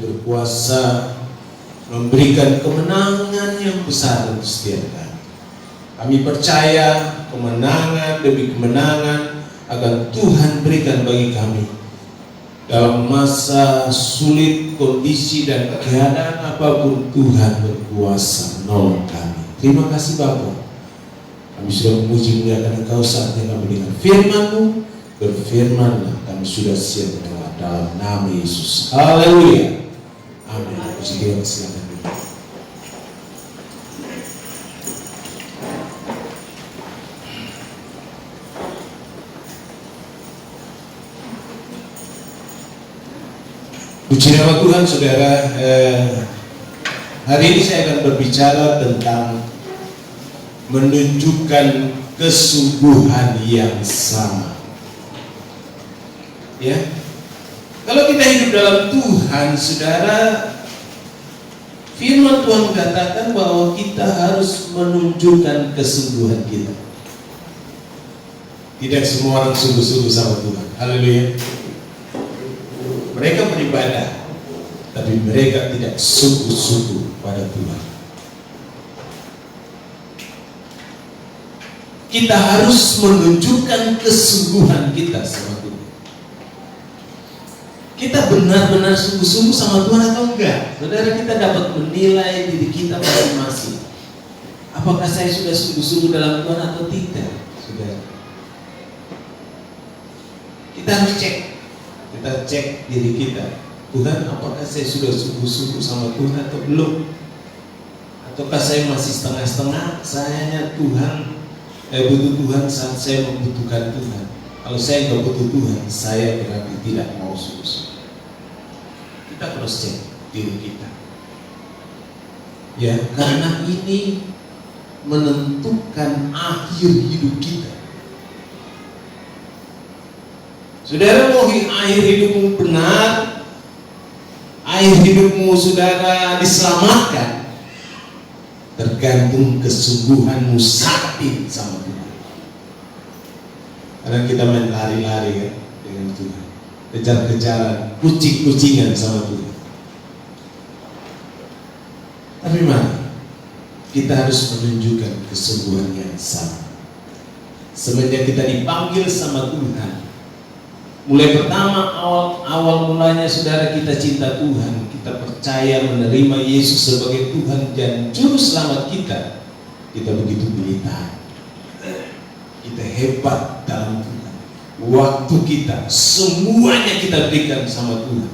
berkuasa memberikan kemenangan yang besar untuk setiap kami. Kami percaya kemenangan demi kemenangan akan Tuhan berikan bagi kami dalam masa sulit, kondisi dan keadaan apapun. Tuhan berkuasa menolong kami. Terima kasih Bapa. Kami sudah memuji muliakan Engkau saatnya kami dengar firman-Mu. Berfirmanlah, kami sudah siap mendengar dalam nama Yesus. Haleluya. Amin. Puji Tuhan, silakan. Puji nama Tuhan, saudara. Hari ini saya akan berbicara tentang menunjukkan kesungguhan yang sama. Ya, kalau kita hidup dalam Tuhan, saudara, firman Tuhan katakan bahwa kita harus menunjukkan kesungguhan kita. Tidak semua orang sungguh-sungguh sama Tuhan. Haleluya. Mereka beribadah, tapi mereka tidak sungguh-sungguh pada Tuhan. Kita harus menunjukkan kesungguhan kita sama Tuhan. Kita benar-benar sungguh-sungguh sama Tuhan atau enggak? Saudara, kita dapat menilai diri kita masing-masing. Apakah saya sudah sungguh-sungguh dalam Tuhan atau tidak? Saudara, kita harus cek. Kita cek diri kita. Tuhan, apakah saya sudah sungguh-sungguh sama Tuhan atau belum? Ataukah saya masih setengah-setengah? Sayanya Tuhan, butuh Tuhan saat saya membutuhkan Tuhan. Kalau saya nggak butuh Tuhan, saya berarti tidak mau sungguh-sungguh. Kita cross check diri kita. Ya, karena ini menentukan akhir hidup kita. Saudara, mau akhir hidupmu benar, akhir hidupmu saudara diselamatkan, tergantung kesungguhanmu sakti sama Tuhan. Karena kita main lari-lari kan dengan Tuhan, kejar-kejaran, kucing-kucingan sama Tuhan. Tapi mana? Kita harus menunjukkan kesungguhan yang sama. Semenjak kita dipanggil sama Tuhan, mulai pertama awal mulanya saudara kita cinta Tuhan, kita percaya menerima Yesus sebagai Tuhan dan Juru Selamat kita, kita begitu militan, kita hebat dalam Tuhan. Waktu kita semuanya kita berikan sama Tuhan.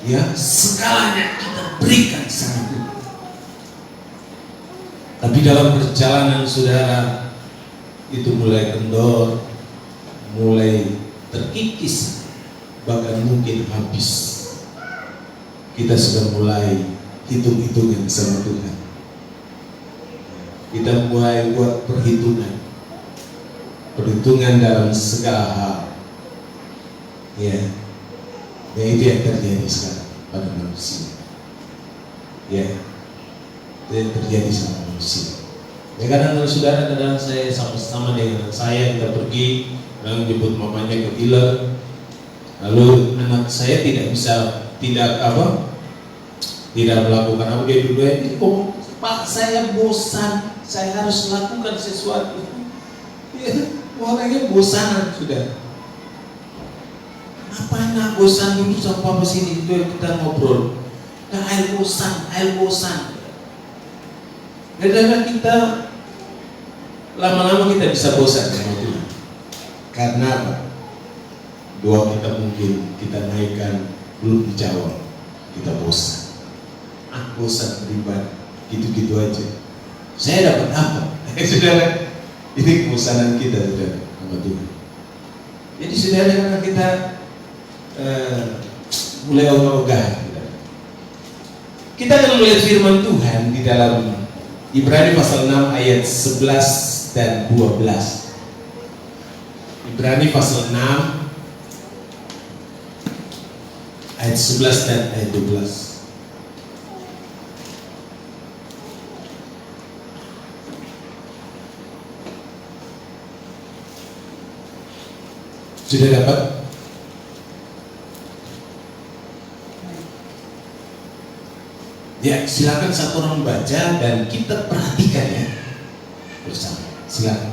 Ya, segalanya kita berikan sama Tuhan. Tapi dalam perjalanan saudara itu mulai kendor, mulai terkikis, bahkan mungkin habis. Kita sudah mulai hitung-hitungan sama Tuhan. Kita mulai buat perhitungan dalam segala hal. Ya, itu yang terjadi sekarang pada manusia. Ya, itu yang terjadi sama manusia. Ya, kadang-kadang saudara, kadang saya sama-sama dengan saya kita pergi, kadang jemput mamanya ke dealer, lalu anak saya tidak melakukan apa dia dulu ini. Oh, Pak, saya bosan, saya harus lakukan sesuatu. Ya, orangnya bosan sudah. Apa nak bosan dulu sama papa sini, itu kita ngobrol. Nah, air bosan. Kadang-kadang kita lama-lama kita bisa bosan sama Tuhan. Karena apa? Doa kita mungkin kita naikkan belum dijawab, kita bosan. Bosan beribadah, gitu-gitu aja. Saya dapat apa? Saudara, ini kebosanan kita saudara sama Tuhan. Jadi saudara, karena kita mulai ogah-ogah, kita akan melihat firman Tuhan di dalam Ibrani pasal 6 ayat 11 dan 12. Ibrani pasal 6 ayat 11 dan ayat 12. Sudah dapat? Ya, silakan satu orang baca dan kita perhatikan ya bersama. Silakan.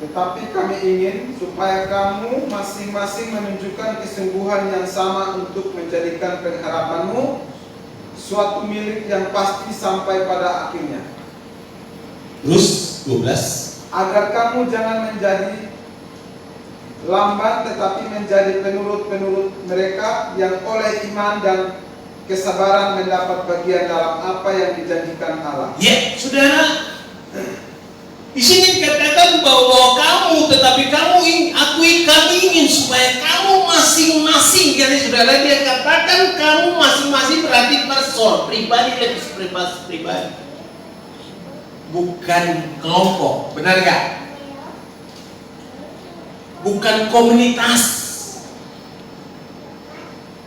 Tetapi kami ingin supaya kamu masing-masing menunjukkan kesungguhan yang sama untuk menjadikan pengharapanmu suatu milik yang pasti sampai pada akhirnya. Terus 12. Agar kamu jangan menjadi lamban tetapi menjadi penurut-penurut mereka yang oleh iman dan kesabaran mendapat bagian dalam apa yang dijanjikan Allah. Ya, saudara, di sini dikatakan bahwa kamu, tetapi kami ingin supaya kamu masing-masing. Jadi saudara, dia katakan kamu masing-masing berarti person, pribadi dan pribadi, bukan kelompok, benar gak? Bukan komunitas,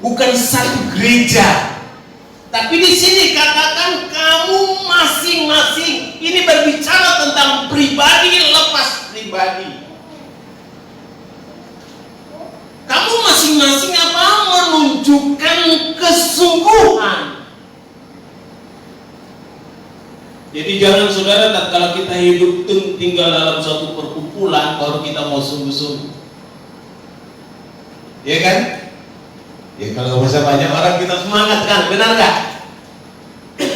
bukan satu gereja. Tapi di sini katakan kamu masing-masing. Ini berbicara tentang pribadi lepas pribadi. Kamu masing-masing apa? Menunjukkan kesungguhan. Jadi jangan saudara, kalau kita hidup tinggal dalam suatu perkumpulan baru kita mau sungguh-sungguh. Ya kan? Ya kalau masa banyak orang kita semangat kan, benar gak?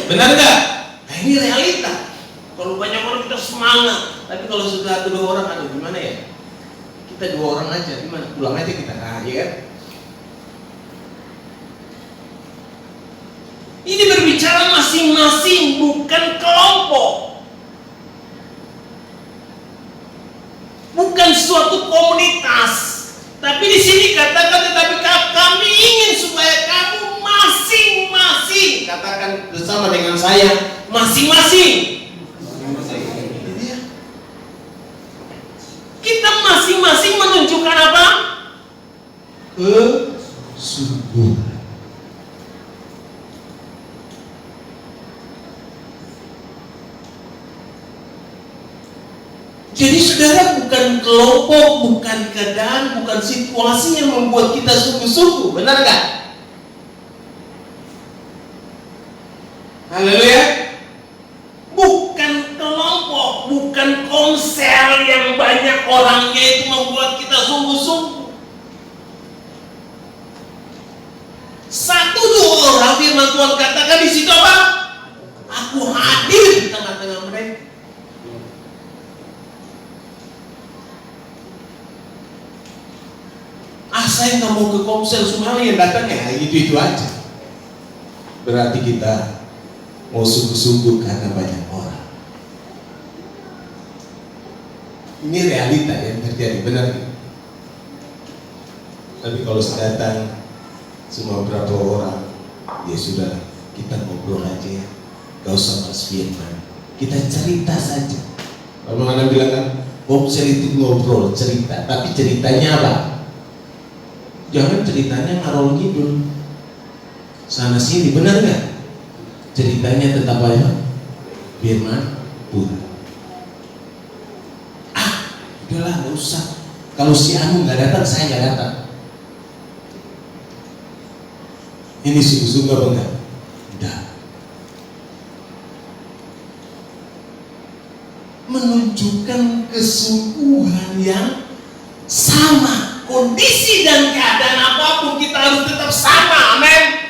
Benar gak? Nah ini realita. Kalau banyak orang kita semangat, tapi kalau sudah 1-2 orang, aduh gimana ya? Kita 2 orang aja, gimana? Pulang aja kita, nah ya kan? Ini berbicara masing-masing, bukan kelompok, bukan suatu komunitas. Tapi di sini katakan, tetapi kami ingin supaya kamu masing-masing, katakan bersama dengan saya, masing-masing. Kita masing-masing menunjukkan apa? Kesungguhan. Jadi saudara, bukan kelompok, bukan keadaan, bukan situasi yang membuat kita sungguh-sungguh, benar gak? Haleluya. Bukan kelompok, bukan komsel yang banyak orangnya itu membuat kita sungguh-sungguh. 1-2 orang firman Tuhan katakan di situ apa? Aku hadir di tengah-tengah mereka. Saya nggak mau ke komsel, semua yang datang ya itu aja. Berarti kita mau sungguh-sungguh karena banyak orang. Ini realita yang terjadi, benar. Tapi kalau datang cuma berapa orang, ya sudah, kita ngobrol aja ya, gak usah bahas firman, kita cerita saja. Kalau mana bilang kan, komsel itu ngobrol, cerita, tapi ceritanya apa? Jangan ceritanya ngarol ngidul sana sini, benar nggak? Ceritanya tetap apa? Firman Tuhan. Udahlah, nggak usah. Kalau si Anu nggak datang, saya nggak datang. Ini sungguh-sungguh apa enggak? Udah. Menunjukkan kesungguhan yang sama. Kondisi dan keadaan apapun kita harus tetap sama, amin.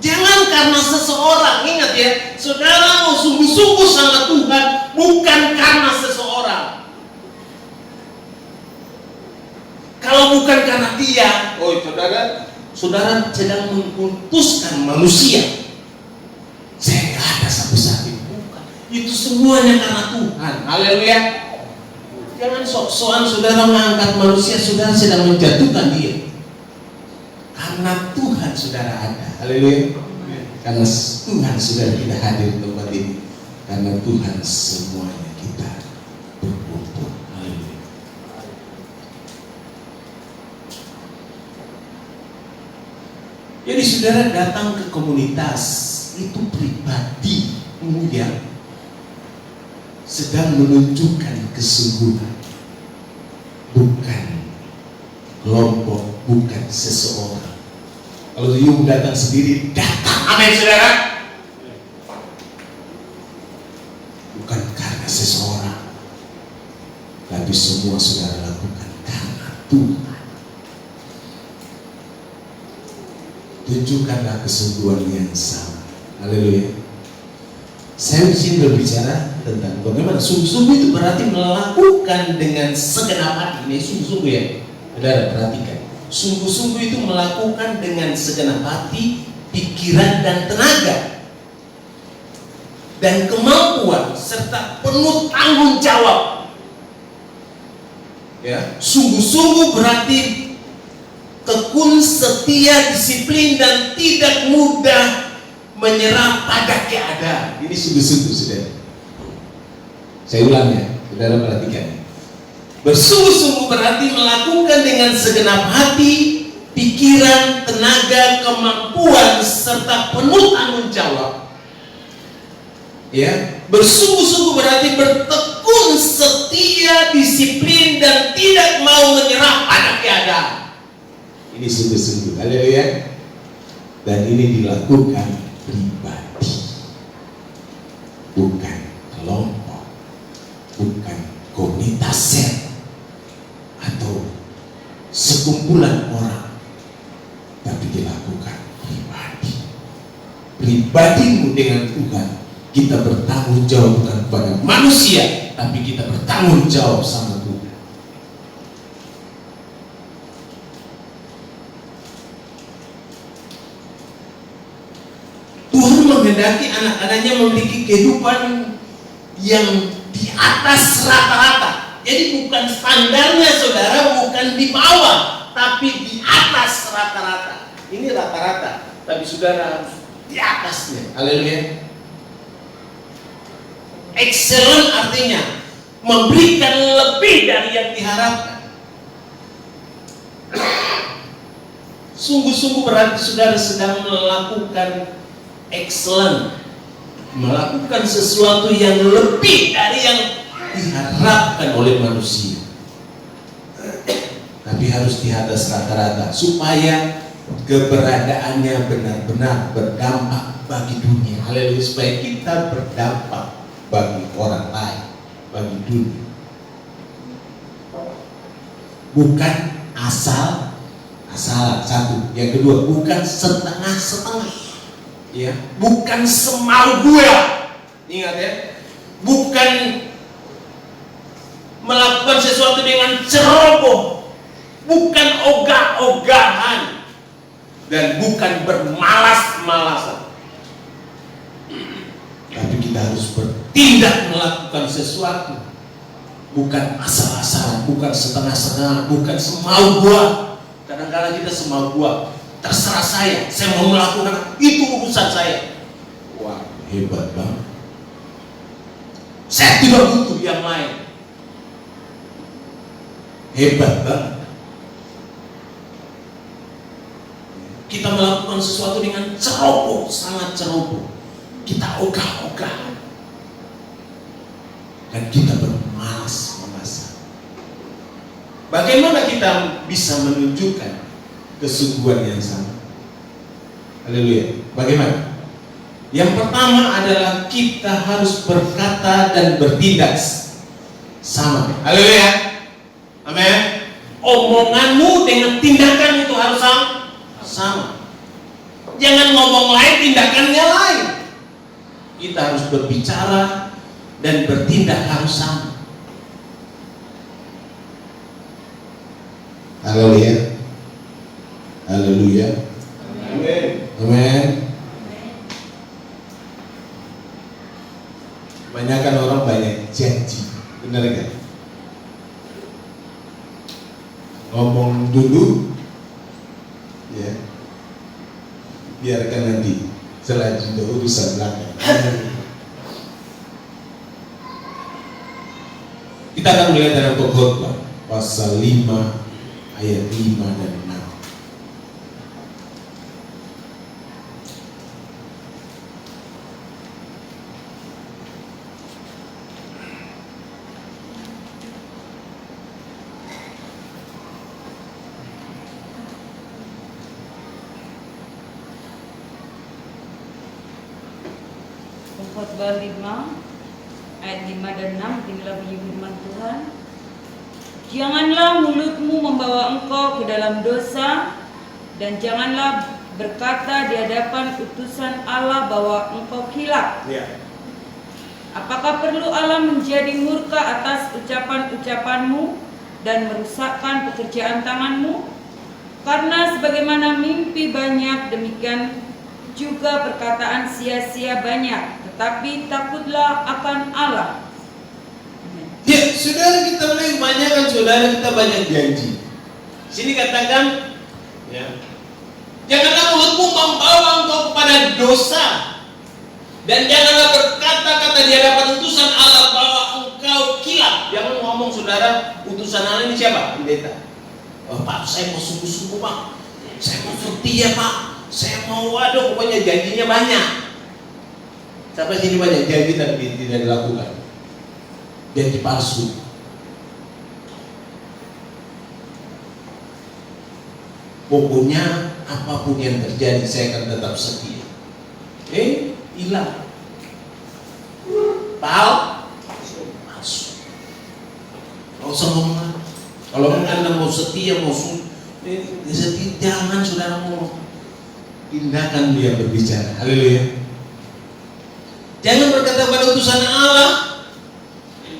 Jangan karena seseorang, ingat ya, saudara mau sungguh-sungguh sama Tuhan bukan karena seseorang. Kalau bukan karena dia, oh saudara sedang mengkultuskan manusia. Saya nggak ada satu-satu, bukan. Itu semuanya karena Tuhan. Haleluya. Jangan sok-sokan saudara mengangkat manusia, saudara sedang menjatuhkan dia. Karena Tuhan saudara ada. Haleluya. Karena Tuhan saudara tidak hadir di tempat ini. Karena Tuhan semuanya kita berkumpul. Haleluya. Jadi saudara datang ke komunitas itu pribadi yang sedang menunjukkan kesungguhan, bukan kelompok, bukan seseorang. Kalau you datang sendiri, datang. Amin, saudara. Bukan karena seseorang, tapi semua saudara lakukan karena Tuhan. Tunjukkanlah kesungguhan yang sama. Haleluya. Saya di sini berbicara tentang bagaimana sungguh-sungguh itu berarti melakukan dengan segenap hati. Ini sungguh-sungguh ya, saudara perhatikan. Sungguh-sungguh itu melakukan dengan segenap hati, pikiran dan tenaga, dan kemampuan serta penuh tanggung jawab. Ya, sungguh-sungguh berarti tekun, setia, disiplin dan tidak mudah menyerah pada keadaan. Ini sungguh-sungguh, saudara. Saya ulang ya, saudara perhatikan. Bersungguh-sungguh berarti melakukan dengan segenap hati, pikiran, tenaga, kemampuan serta penuh tanggung jawab. Ya, bersungguh-sungguh berarti bertekun, setia, disiplin dan tidak mau menyerah pada keadaan. Ini sungguh-sungguh. Haleluya. Dan ini dilakukan pribadi, bukan kelompok, bukan komunitas sel atau sekumpulan orang, tapi dilakukan pribadi. Pribadimu dengan Tuhan, kita bertanggung jawab bukan kepada manusia, tapi kita bertanggung jawab sama Tuhan. Tuhan menghendaki anak-anaknya memiliki kehidupan yang di atas rata-rata. Jadi bukan standarnya saudara, bukan di bawah, tapi di atas rata-rata. Ini rata-rata, tapi saudara harus di atasnya. Haleluya. Excellent artinya memberikan lebih dari yang diharapkan. Sungguh-sungguh berarti saudara sedang melakukan excellent, melakukan sesuatu yang lebih dari yang diharapkan oleh manusia, tapi harus di atas rata-rata supaya keberadaannya benar-benar berdampak bagi dunia. Haleluya. Supaya kita berdampak bagi orang lain, bagi dunia, bukan asal-asalan. Satu. Yang kedua, bukan setengah-setengah. Ya, bukan semau gue. Ingat ya, bukan melakukan sesuatu dengan ceroboh, bukan ogah-ogahan, dan bukan bermalas-malasan. Tapi kita harus bertindak melakukan sesuatu, bukan asal-asalan, bukan setengah-setengah, bukan semau gua. Kadang-kadang kita semau gua. Terserah saya mau melakukan itu, urusan saya. Wah, hebat banget. Saya tidak butuh yang lain. Hebat banget. Kita melakukan sesuatu dengan ceroboh, sangat ceroboh. Kita ogah-ogah. Dan kita bermalas-malasan. Bagaimana kita bisa menunjukkan kesungguhan yang sama? Haleluya. Bagaimana? Yang pertama adalah kita harus berkata dan bertindak sama. Haleluya. Amin. Omonganmu dengan tindakan itu harus sama. Jangan ngomong lain, tindakannya lain. Kita harus berbicara dan bertindak harus sama. Haleluya. Haleluya. Amin. Amin. Kebanyakan orang banyak janji, benar kan? Ngomong dulu, ya, biarkan nanti selanjutnya urusan belakang. Kita akan melihat dalam Khotbah pasal 5 ayat 5 dan 6. Khotbah 5 ayat 5 dan 6. Inilah bunyi firman Tuhan. Janganlah mulutmu membawa engkau ke dalam dosa, dan janganlah berkata di hadapan utusan Allah bahwa engkau khilaf. Apakah perlu Allah menjadi murka atas ucapan-ucapanmu dan merusakkan pekerjaan tanganmu? Karena sebagaimana mimpi banyak, demikian juga perkataan sia-sia banyak. Tetapi takutlah akan Allah. Ya, saudara, kita mulai kebanyakan saudara kita banyak janji. Sini katakan, ya, janganlah mulutmu membawa engkau kepada dosa, dan janganlah berkata-kata di hadapan utusan Allah bahwa engkau khilaf. Jangan ngomong, saudara, utusan Allah ini siapa? Pendeta. Oh, Pak, saya mau sungguh-sungguh, Pak. Saya mau setia, Pak. Saya mau, waduh, pokoknya janjinya banyak. Sampai sini banyak janji tapi tidak dilakukan. Janji palsu. Pokoknya apapun yang terjadi saya akan tetap setia. Hilang. Palsu. Gak usah ngomong. Kalau Anda mau setia, mau setia, jangan saudara ngomong. Tindakan dia berbicara. Haleluya. Jangan berkata pada utusan Allah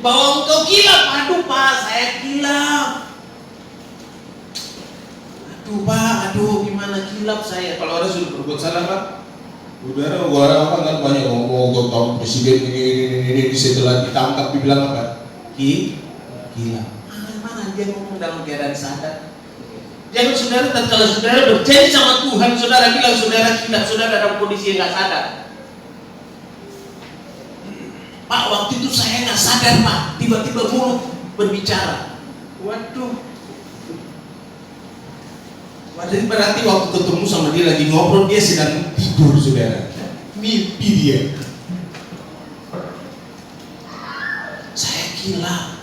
bahwa engkau khilaf. Aduh Pak, saya khilaf. Aduh Pak, aduh gimana khilaf saya. Kalau orang sudah berbuat salah Pak, saudara orang apa kan banyak ngomong, tahu presiden ini setelah ditangkap dibilang apa? Khilaf. Mana dia ngomong dalam keadaan sadar. Jangan saudara, kalau saudara berjanji sama Tuhan, saudara bilang saudara khilaf, saudara dalam kondisi yang nggak sadar. Pak, waktu itu saya nggak sadar Pak, tiba-tiba mulut berbicara. Waduh. Berarti waktu ketemu sama dia lagi ngobrol, dia sedang tidur saudara. Mimpi dia. Saya khilaf.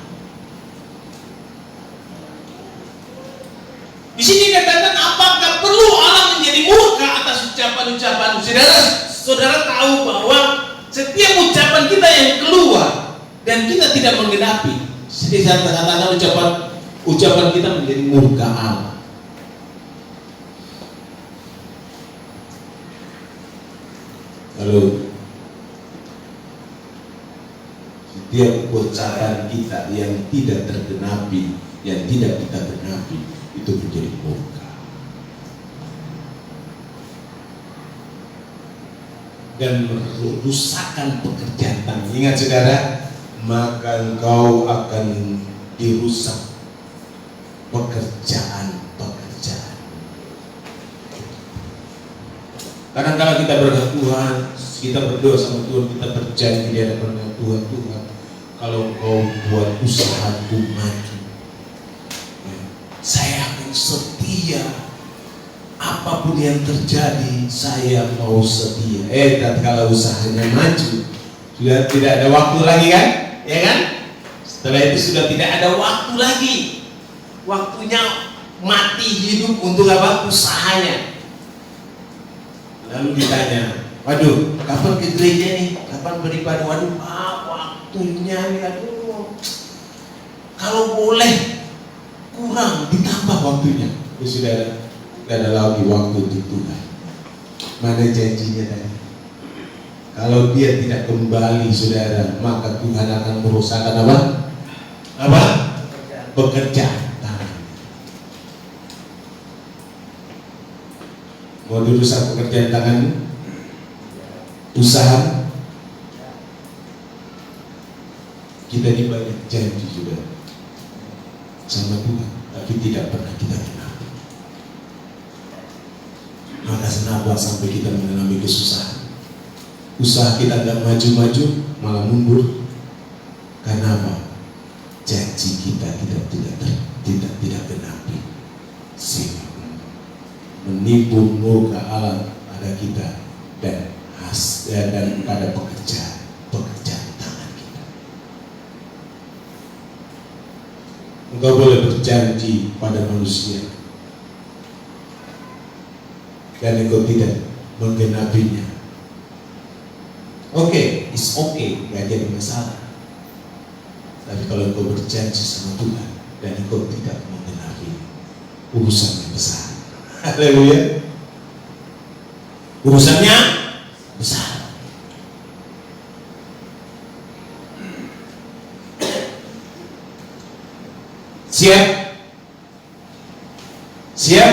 Di sini katakan, apakah perlu Allah menjadi murka atas ucapan-ucapan? Saudara tahu bahwa setiap ucapan kita yang keluar dan kita tidak menggenapi, jadi saya katakan ucapan kita menjadi murka Allah. Lalu setiap ucapan kita yang tidak tergenapi, yang tidak kita genapi, itu menjadi murka. Dan merusakkan pekerjaan tangan. Ingat saudara, maka engkau akan dirusak pekerjaan. Kadang-kadang kita berdoa Tuhan, kita berdoa sama Tuhan, kita berjanji di hadapan Tuhan, kalau engkau buat usahaku maju, saya akan setia. Apapun yang terjadi, saya mau setia. Dan kalau usahanya maju, sudah tidak ada waktu lagi kan? Ya kan? Setelah itu sudah tidak ada waktu lagi. Waktunya mati hidup untuk apa? Usahanya. Lalu ditanya, waduh, kapan ke gereja nih? Kapan beribadah? Waduh, waktunya nih, aduh. Kalau boleh kurang, ditambah waktunya. Ya saudara, tidak ada lagi waktu untuk Tuhan. Mana janjinya tadi? Kalau dia tidak kembali, saudara, maka Tuhan akan merusakkan apa? Pekerjaan tangan. Mau dirusak pekerjaan tangan? Usaha? Kita dibanyak janji saudara sama Tuhan, tapi tidak pernah kita kenal. Maka kenapa sampai kita mengalami kesusahan? Usaha kita tidak maju-maju, malah mundur. Karena apa? Janji kita tidak genapi. Sehingga menipu murka Allah pada kita dan pada pekerjaan tangan kita. Engkau boleh berjanji pada manusia dan engkau tidak menggenapinya. Oke, it's okay, nggak jadi masalah. Tapi kalau engkau berjanji sama Tuhan dan engkau tidak menggenapi, urusannya besar. Haleluya. Urusannya besar. Siap? Siap?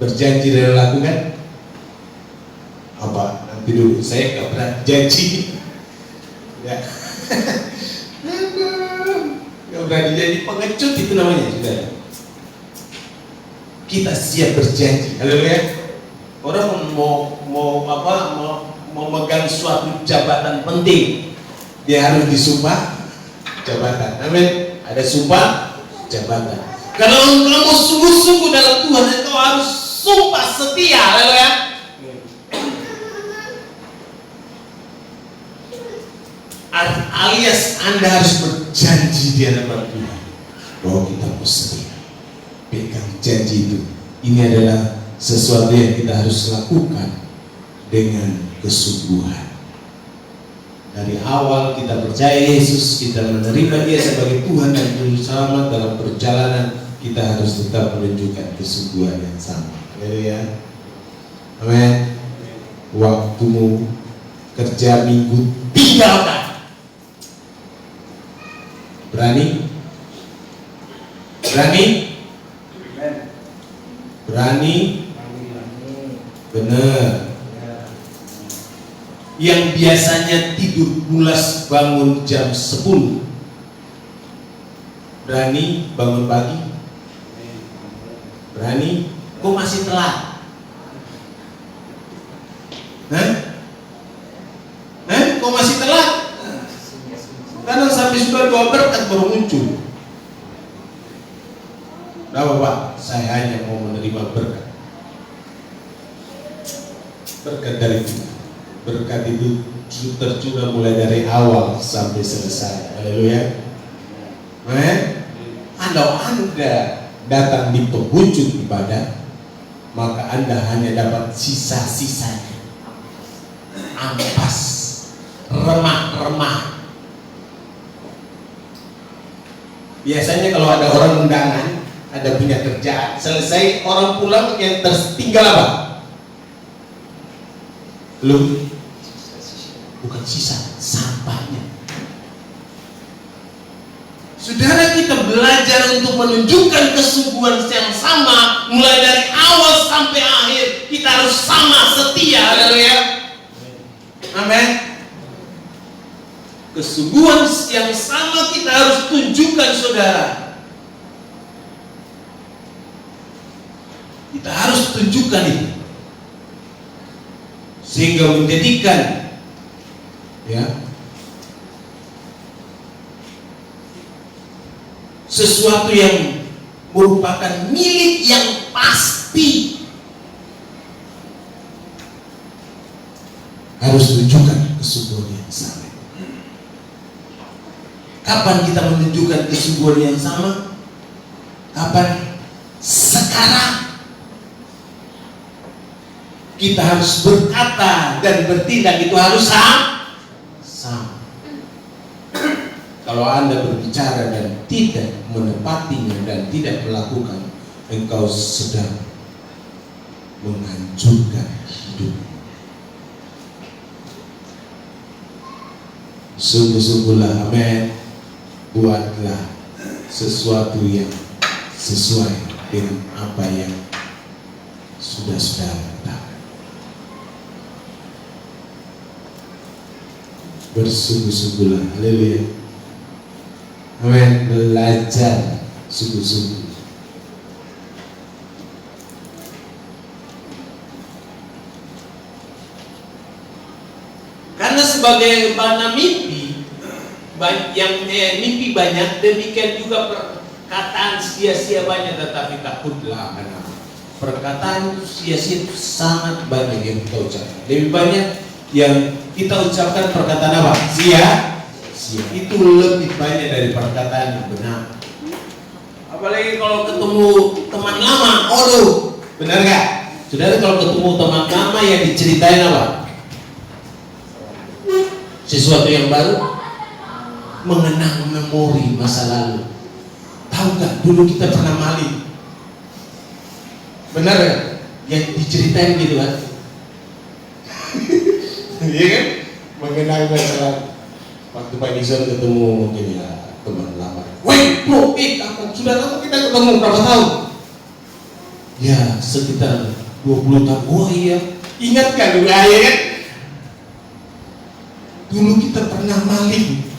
Berjanji dan lakukan? Apa? Nanti dulu, saya nggak pernah janji. Ya. Nggak berani jadi pengecut, itu namanya, saudara. Kita siap berjanji. Haleluya. Orang mau megang suatu jabatan penting, dia harus disumpah jabatan. Amin. Ada sumpah jabatan. Kalau kamu sungguh-sungguh dalam Tuhan, engkau harus sumpah setia. Haleluya. Alias Anda harus berjanji di hadapan Tuhan bahwa kita mau setia. Pegang janji itu. Ini adalah sesuatu yang kita harus lakukan dengan kesungguhan. Dari awal kita percaya Yesus, kita menerima Dia sebagai Tuhan dan Juru Selamat, dalam perjalanan kita harus tetap menunjukkan kesungguhan yang sama. Haleluya. Amin. Waktumu kerja minggu tinggalkan. Berani? Berani? Berani? Benar. Yang biasanya tidur pulas bangun jam 10, berani bangun pagi? Berani? Kok masih telat? Kok masih telat? Karena sampai sudah 2 berkat baru muncul. Nah Bapak, saya hanya mau menerima berkat. Berkat dari Tuhan. Berkat itu tercurah mulai dari awal sampai selesai. Haleluya. Amin. Kalau Anda datang di penghujung ibadah, maka Anda hanya dapat sisa-sisanya. Ampas, remah-remah. Biasanya kalau ada orang undangan, ada punya kerjaan, selesai orang pulang, yang tertinggal apa? Belum, bukan sisa, sampahnya. Saudara, kita belajar untuk menunjukkan kesungguhan yang sama, mulai dari awal sampai akhir. Kita harus sama setia. Haleluya. Amin. Kesungguhan yang sama kita harus tunjukkan, saudara. Kita harus tunjukkan itu, sehingga menjadikan sesuatu yang merupakan milik yang pasti. Harus tunjukkan kesungguhan yang sama. Kapan kita menunjukkan kesungguhan yang sama? Kapan? Sekarang. Kita harus berkata dan bertindak itu harus sama. Kalau Anda berbicara dan tidak menepatinya dan tidak melakukan, engkau sedang menghancurkan hidup. Sungguh-sungguhlah, amin. Buatlah sesuatu yang sesuai dengan apa yang sudah katakan. Bersungguh-sungguhlah, haleluya. Amin. Belajar sungguh-sungguh. Karena sebagai mana mimpi yang mimpi banyak, demikian juga perkataan sia-sia banyak, tetapi takutlah akan aku. Perkataan sia-sia itu sangat banyak yang kita ucapkan. Lebih banyak yang kita ucapkan perkataan apa? Sia-sia. Itu lebih banyak dari perkataan yang benar. Apalagi kalau ketemu teman lama, benar gak? Saudara, kalau ketemu teman lama yang diceritain apa? sesuatu yang baru, mengenang memori masa lalu. Tahu nggak dulu kita pernah maling? Benar ya? Yang diceritain gitu kan? Iya kan? Mengenang masa lalu. Waktu Pak Nixon ketemu mungkin ya teman lama. Woi bro, sudah lama kita ketemu berapa tahun? Ya sekitar 20 tahun. Oh iya, ingat kan dulu ya kan? Dulu kita pernah maling.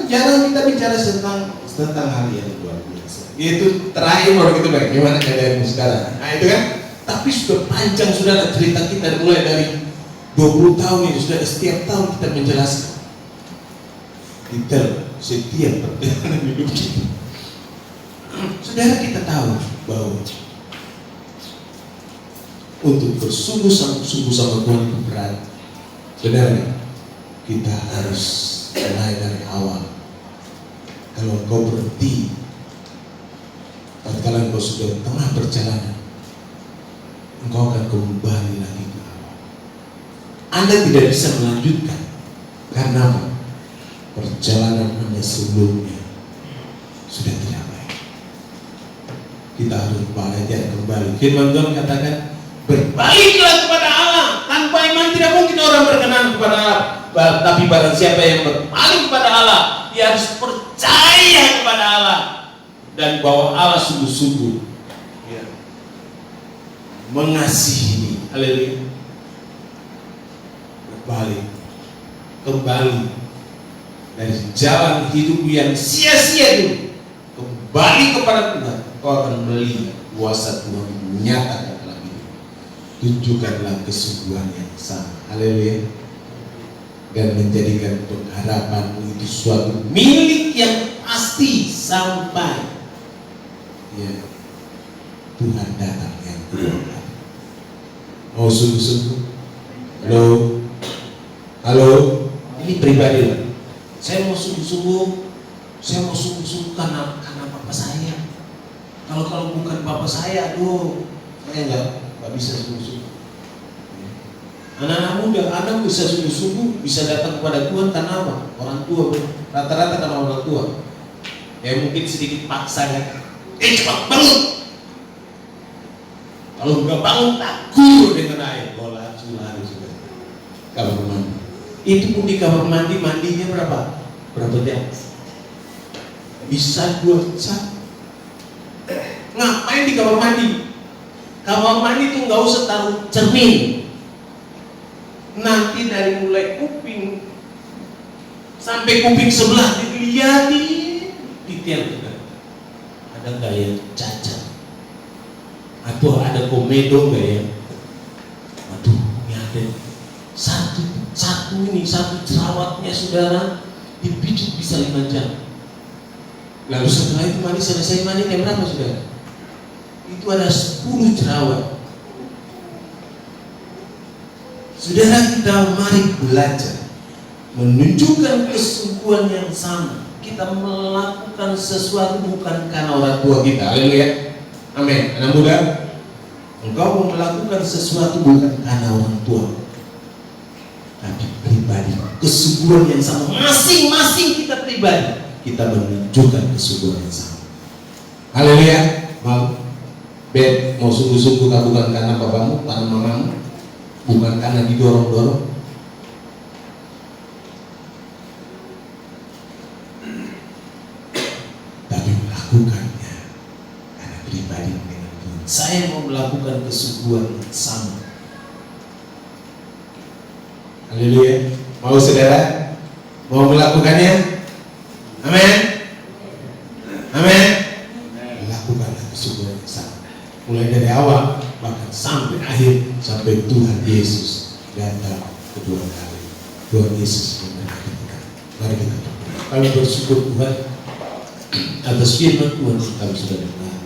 Jarang kita bicara tentang hal yang luar biasa. Itu terakhir baru kita bagaimana keadaanmu sekarang. Nah itu kan. Tapi sudah panjang sudah cerita kita mulai dari 20 tahun ini sudah setiap tahun kita menjelaskan detail setiap perjalanan hidup kita. Saudara kita tahu bahwa untuk bersungguh-sungguh sama Tuhan itu berat. Saudara, kita harus mulai dari awal. Kalau kau berhenti, tatkala kau sudah tengah perjalanan, engkau akan kembali lagi ke awal. Anda tidak bisa melanjutkan karena apa? Perjalanan Anda sebelumnya sudah tidak baik. Kita harus belajar kembali. Firman Tuhan katakan, berbaliklah kepada Allah. Tanpa iman tidak mungkin orang berkenan kepada Allah. Tapi barang siapa yang berpaling kepada Allah, dia harus percaya kepada Allah dan bahwa Allah sungguh-sungguh mengasihi. Haleluya. Kembali dari jalan hidup yang sia-sia dulu, kembali kepada Tuhan. Kau akan melihat kuasa Tuhan menyatakan dalam hidup. Tunjukkanlah kesungguhan yang sama. Haleluya. Dan menjadikan pengharapanmu itu suatu milik yang pasti sampai Tuhan datang yang kedua kali. Mau sungguh-sungguh? Halo, ini pribadi lah. Saya mau sungguh-sungguh karena papa saya. Kalau bukan papa saya, saya nggak bisa sungguh-sungguh. Anak-anak muda, anak bisa sungguh-sungguh, bisa datang kepada Tuhan karena apa? Orang tua, rata-rata karena orang tua. Ya mungkin sedikit paksa kan. Cepat bangun. Kalau nggak bangun, takut dengan air. Bola lari juga. Kamar mandi. Itu pun di kamar mandi, mandinya berapa jam? Bisa 2 jam. Ngapain di kamar mandi? Kamar mandi itu nggak usah taruh cermin. Nanti dari mulai kuping sampai kuping sebelah dilihatin detail juga. Ada nggak yang cacat? Atau ada komedo nggak ya? Aduh, ini ada satu jerawatnya saudara dipijit bisa 5 jam. Lalu setelah itu selesai mandi jam berapa saudara? Itu ada 10 jerawat. Saudara, kita mari belajar menunjukkan kesungguhan yang sama. Kita melakukan sesuatu bukan karena orang tua kita. Haleluya. Amin. Anak muda, engkau mau melakukan sesuatu bukan karena orang tua, tapi pribadi. Kesungguhan yang sama. Masing-masing kita pribadi, kita menunjukkan kesungguhan yang sama. Haleluya. Mau sungguh-sungguh bukan karena bapamu, karena mamamu, bukan karena didorong-dorong. Tapi melakukannya karena pribadi dengan Tuhan. Saya mau melakukan kesungguhan yang sama. Haleluya. Mau saudara? Mau melakukannya? Amin. Amin. Lakukanlah kesungguhan yang sama. Mulai dari awal bahkan sampai akhir, sampai Tuhan Yesus datang kedua kali. Tuhan Yesus memberkati kita. Mari kita berdoa. Kami bersyukur Tuhan atas firman Tuhan yang kami sudah dengar.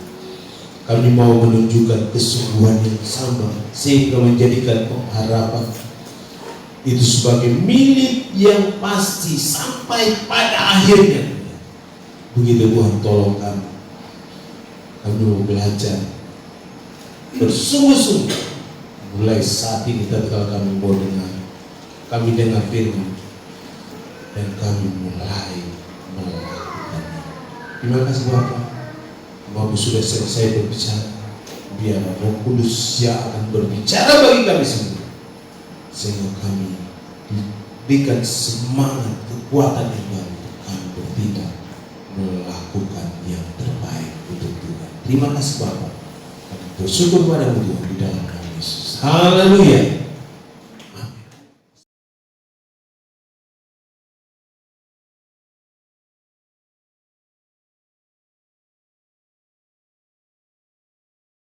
Kami mau menunjukkan kesungguhan yang sama sehingga menjadikan pengharapan itu sebagai milik yang pasti sampai pada akhirnya. Begitu Tuhan, tolong kami. Kami mau belajar bersungguh-sungguh mulai saat ini tatkala kami mau dengar, kami dengar firman dan kami mulai melakukannya. Terima kasih Bapak. Bapak sudah selesai berbicara, biar Roh Kudus yang akan berbicara bagi kami semua, sehingga kami diberikan semangat, kekuatan yang baru untuk kami bertindak melakukan yang terbaik untuk Tuhan. Terima kasih Bapak. Kami bersyukur padamu Tuhan di dalam nama Yesus. Haleluya.